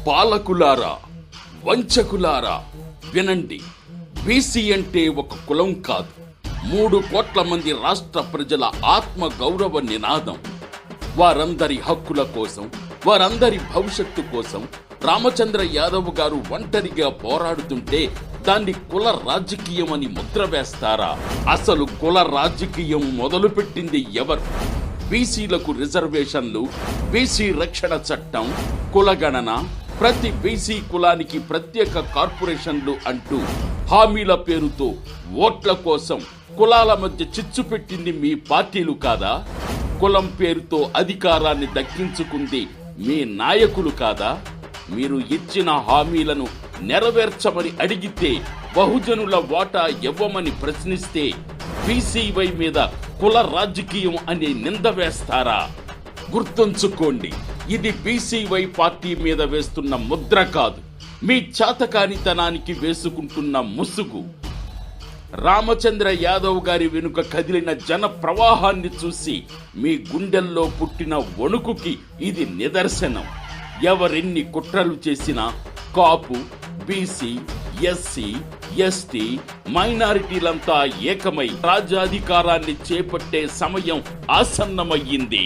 పాలకులారా, వంచకులారా వినండి. బీసీ అంటే ఒక కులం కాదు, 3 కోట్ల మంది రాష్ట్ర ప్రజల ఆత్మ గౌరవ నినాదం. వారందరి హక్కుల కోసం, వారందరి భవిష్యత్తు కోసం రామచంద్ర యాదవ్ గారు ఒంటరిగా పోరాడుతుంటే దాన్ని కుల రాజకీయం అని ముద్ర వేస్తారా? అసలు కుల రాజకీయం మొదలుపెట్టింది ఎవరు? బీసీలకు రిజర్వేషన్లు, బీసీ రక్షణ చట్టం, కులగణన, ప్రతి బీసీ కులానికి ప్రత్యేక కార్పొరేషన్లు అంటూ హామీల పేరుతో ఓట్ల కోసం కులాల మధ్య చిచ్చు పెట్టింది మీ పార్టీలు కాదా? కులం పేరుతో అధికారాన్ని దక్కించుకుంది మీ నాయకులు కాదా? మీరు ఇచ్చిన హామీలను నెరవేర్చమని అడిగితే, బహుజనుల వాటా ఇవ్వమని ప్రశ్నిస్తే బీసీవై మీద కుల రాజకీయం అనే నింద వేస్తారా? గుర్తుంచుకోండి, ఇది బీసీవై పార్టీ మీద వేస్తున్న ముద్ర కాదు, మీ చాతకానితనానికి వేసుకుంటున్న ముసుగు. రామచంద్ర యాదవ్ గారి వెనుక కదిలిన జన ప్రవాహాన్ని చూసి మీ గుండెల్లో పుట్టిన వణుకుకి ఇది నిదర్శనం. ఎవరెన్ని కుట్రలు చేసినా కాపు, బీసీ, ఎస్సీ, ఎస్టీ, మైనారిటీలంతా ఏకమై రాజ్యాధికారాన్ని చేపట్టే సమయం ఆసన్నమయ్యింది.